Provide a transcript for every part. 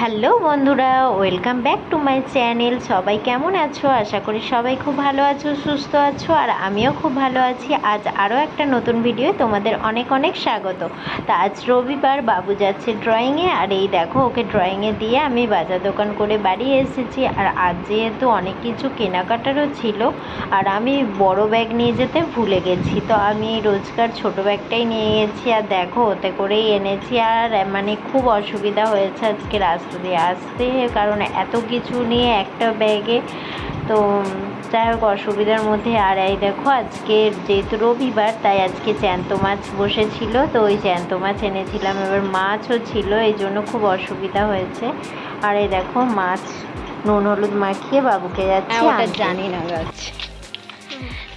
Hello বন্ধুরা, welcome back to my channel. সবাই কেমন আছো? আশা করি সবাই খুব ভালো আছো, সুস্থ আছো, আর আমিও খুব ভালো আছি। আজ আরও একটা নতুন ভিডিও তোমাদের অনেক অনেক স্বাগত। তা আজ রবিবার, বাবু যাচ্ছে ড্রয়িংয়ে, আর এই দেখো ওকে ড্রয়িংয়ে দিয়ে আমি বাজার দোকান করে বাড়ি এসেছি। আর আজ যেহেতু অনেক কিছু কেনাকাটারও ছিল, আর আমি বড় ব্যাগ নিয়ে যেতে ভুলে গেছি, তো আমি রোজকার ছোট ব্যাগটাই নিয়ে গেছি। আর দেখো ওতে করেই এনেছি। আর মানে খুব অসুবিধা হয়েছে আজকে রাস্তা দিয়ে আসতে, কারণ এত কিছু নিয়ে একটা ব্যাগে, তো যাই হোক অসুবিধার মধ্যে। আর এই দেখো আজকে যেহেতু রবিবার, তাই আজকে জ্যান্ত মাছ বসেছিল, তো ওই জ্যান্ত মাছ এনেছিলাম। এবার মাছও ছিল, এই জন্য খুব অসুবিধা হয়েছে। আর এই দেখো মাছ নুন হলুদ মাখিয়ে বাবুকে যাচ্ছি ওটা জানি না গাছ।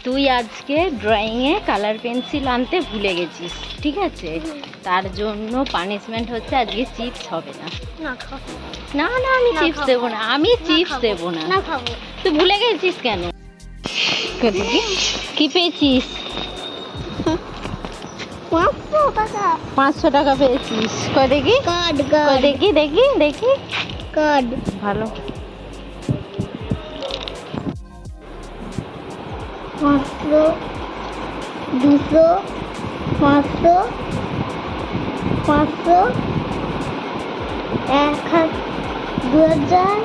তুই আজকে ড্রয়িংয়ে কালার পেন্সিল আনতে ভুলে গেছিস, ঠিক আছে? তার জন্য পানিশমেন্ট হচ্ছে আজকে চিপস হবে না। না না, আমি চিপস দেবো না, আমি চিপস দেবো না। তুই ভুলে গেছিস কেন? কি পেয়েছিস? 500 টাকা পেয়েছিস? কই দেখি, দেখি দেখি দেখি। ভালো। 500, 200, 500, 500, 1000, 2000,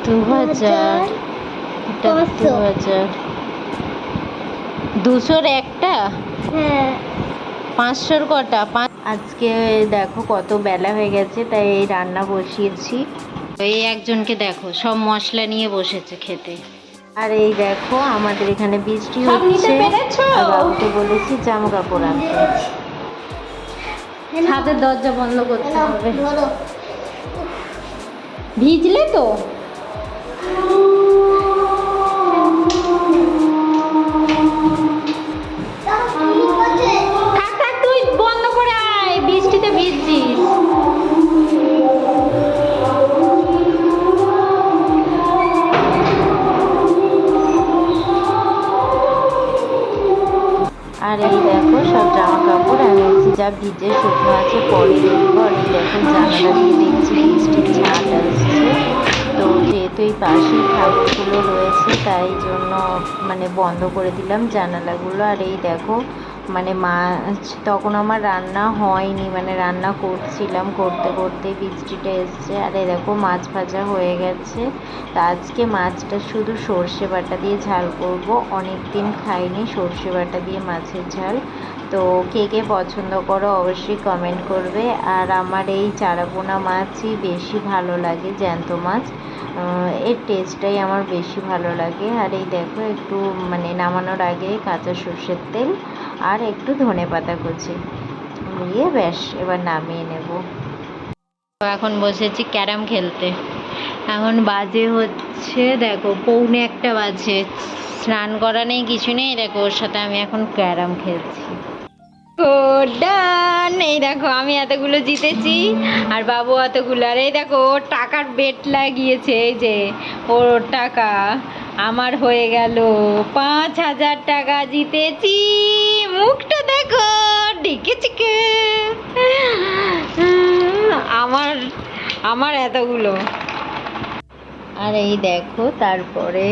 2000, 2000, 200-র একটা, হ্যাঁ 500-র কটা? আজকে দেখো কত বেলা হয়ে গেছে, তাই এই রান্না বসিয়েছি। এই একজনকে দেখো সব মশলা নিয়ে বসেছে খেতে। আর এই দেখো আমাদের এখানে বৃষ্টি হচ্ছে, আর বাবুকে বলেছি জামা কাপড় আনতে। ছাদের দরজা বন্ধ করতে হবে, ভিজলে তো। থাক থাক, তুই বন্ধ করে আয়, বৃষ্টিতে ভিজছিস। আর এই দেখো সব জামা কাপড় আমি যা ভিজে শুকনো আছে পরে দেখবো। আর এই দেখো জানালা দিয়ে দেখছি বৃষ্টির ছাট আসছে, তো যেহেতু এই পাশেই ঠাকুরগুলো রয়েছে তাই জন্য মানে বন্ধ করে দিলাম জানালাগুলো। আর এই দেখো মানে মাছ তখন আমার রান্না হয়নি, মানে রান্না করছিলাম, করতে করতে বৃষ্টিটা এসছে। আর এই দেখো মাছ ভাজা হয়ে গেছে। তা আজকে মাছটা শুধু সর্ষে বাটা দিয়ে ঝাল করব, অনেক দিন খাইনি সর্ষে বাটা দিয়ে মাছের ঝাল। তো কে কে পছন্দ করো অবশ্যই কমেন্ট করবে। আর আমার এই চারাপোনা মাছই বেশি ভালো লাগে, জ্যান্ত মাছ, এর টেস্টটাই আমার বেশি ভালো লাগে। আর এই দেখো একটু মানে নামানোর আগে কাঁচা সর্ষের তেল আর একটু ধনেপাতা কুচি দিয়ে ব্যাস এবার নামিয়ে নেব। এখন বসেছি ক্যারাম খেলতে। এখন বাজে হচ্ছে দেখো 1:45 বাজে, স্নান করা নেই কিছু নেই, দেখো ওর সাথে আমি এখন ক্যারাম খেলছি। ডান। এই দেখো আমি এতগুলো জিতেছি আর বাবু এতগুলো। আর এই দেখো ওর টাকার বেট লাগিয়েছে, এই যে ওর টাকা আমার হয়ে গেল 5000 টাকা জিতেছি। মুখটা দেখো ডেকেছে, আমার আমার এতগুলো। আর এই দেখো তারপরে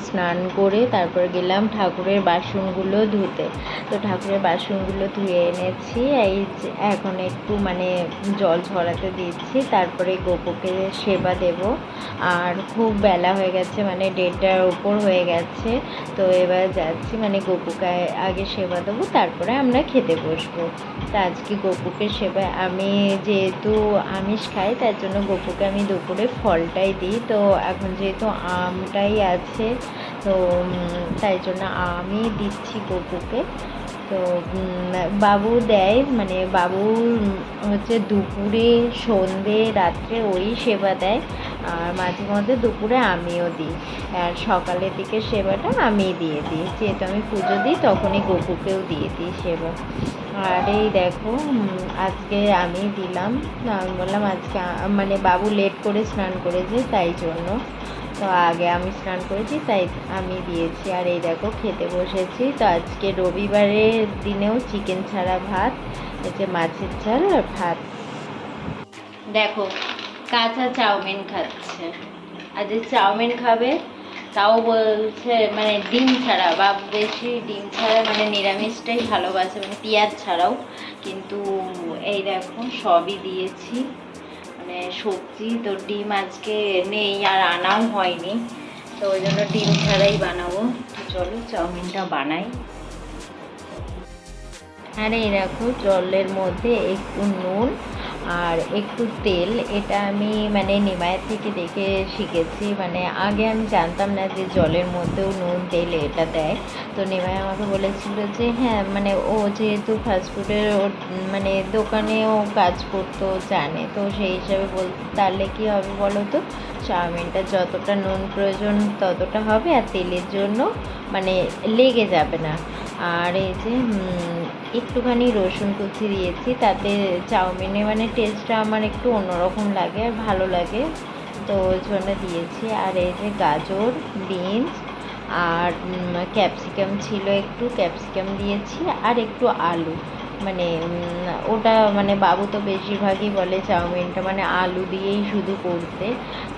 স্নান করে তারপর গেলাম ঠাকুরের বাসনগুলো ধুতে। তো ঠাকুরের বাসনগুলো ধুয়ে এনেছি, এই এখন একটু মানে জল ঝরাতে দিচ্ছি, তারপরে গোপুকে সেবা দেব। আর খুব বেলা হয়ে গেছে, মানে 1:30টার উপর হয়ে গেছে, তো এবার যাচ্ছি মানে গোপুকে আগে সেবা দেবো, তারপরে আমরা খেতে বসবো। তো আজকে গোপুকে সেবা, আমি যেহেতু আমিষ খাই তার জন্য গোপুকে আমি দুপুরে ফলটাই দিই। তো এখন যেহেতু আমটাই আছে, তো তাই জন্য আমি দিচ্ছি গোপুকে। তো বাবু দেয়, মানে বাবু হচ্ছে দুপুরে, সন্ধে, রাত্রে ওই সেবা দেয়। আর মাঝে মধ্যে দুপুরে আমিও দিই, আর সকালের দিকে সেবাটা আমি দিয়ে দিই, যেহেতু আমি পুজো দিই তখনই গোপুকেও দিয়ে দিই সেবা। আর এই দেখো আজকে আমি দিলাম, আমি বললাম আজকে মানে বাবু লেট করে স্নান করেছে তাই জন্য, তো আগে আমি স্নান করেছি তাই আমি দিয়েছি। আর এই দেখো খেতে বসেছি। তো আজকে রবিবারের দিনেও চিকেন ছাড়া ভাত, এই যে মাছের ঝাল আর ভাত। দেখো কাঁচা চাউমিন খাচ্ছে, আর যে চাউমিন খাবে তাও বলছে মানে ডিম ছাড়া, বা বেশি ডিম ছাড়া মানে নিরামিষটাই ভালোবাসে, মানে পেঁয়াজ ছাড়াও। কিন্তু এই দেখো সবই দিয়েছি, মানে সবজি তো ডিম আজকে নেই আর আনাও হয়নি, তো ওই জন্য ডিম ছাড়াই বানাবো। তো চলো চাউমিনটা বানাই। আর এই দেখো জলের মধ্যে একটু নুন আর একটু তেল, এটা আমি মানে নিমায়ের থেকে দেখে শিখেছি। মানে আগে আমি জানতাম না যে জলের মধ্যেও নুন তেল এটা দেয়। তো নিমাই আমাকে বলেছিল যে হ্যাঁ, মানে ও যেহেতু ফাস্টফুডের মানে দোকানেও কাজ করতো, জানে, তো সেই হিসাবে তাহলে কী হবে বলো তো, চাউমিনটা যতটা নুন প্রয়োজন ততটা হবে, আর তেলের জন্য মানে লেগে যাবে না। আর এই যে একটুখানি রসুন কুচি দিয়েছি, তাতে চাউমিনে মানে টেস্টটা আমার একটু অন্যরকম লাগে আর ভালো লাগে, তো ওই জন্য দিয়েছি। আর এই যে গাজর, বিনস আর ক্যাপসিকাম ছিল, একটু ক্যাপসিকাম দিয়েছি, আর একটু আলু। মানে ওটা মানে বাবু তো বেশিরভাগই বলে চাউমিনটা মানে আলু দিয়েই শুধু করতে,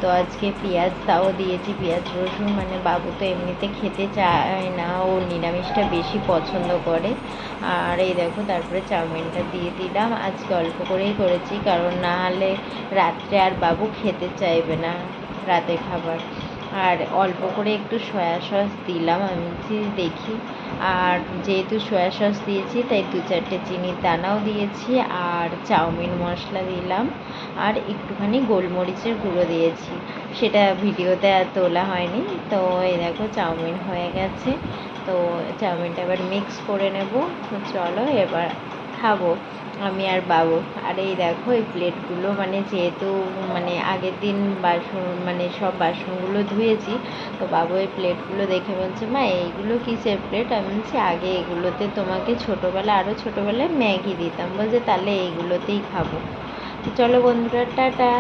তো আজকে পেঁয়াজ তাও দিয়েছি, পেঁয়াজ রসুন, মানে বাবু তো এমনিতে খেতে চায় না, ও নিরামিষটা বেশি পছন্দ করে। আর এই দেখো তারপরে চাউমিনটা দিয়ে দিলাম, আজকে অল্প করেই করেছি, কারণ না হলে রাত্রে আর বাবু খেতে চাইবে না রাতের খাবার। আর অল্প করে একটু সয়া সস দিলাম, আমি দেখি। আর যেহেতু সয়া সস দিয়েছি তাই 2-4টে চিনির দানাও দিয়েছি, আর চাউমিন মশলা দিলাম, আর একটুখানি গোলমরিচের গুঁড়ো দিয়েছি, সেটা ভিডিওতে আর তোলা হয়নি। তো এই দেখো চাউমিন হয়ে গেছে, তো চাউমিনটা এবার মিক্স করে নেব। তো চলো এবার খাবো আমি আর বাবু। আর এই দেখো এই প্লেটগুলো মানে যেহেতু মানে আগের দিন বাসন মানে সব বাসনগুলো ধুয়েছি, তো বাবু এই প্লেটগুলো দেখে বলছে মা এইগুলো কিসের প্লেট? আমি বলছি আগে এগুলোতে তোমাকে ছোটোবেলা আরও ছোটোবেলায় ম্যাগি দিতাম, বলছে তাহলে এইগুলোতেই খাবো। তো চলো বন্ধুরা, টাটা।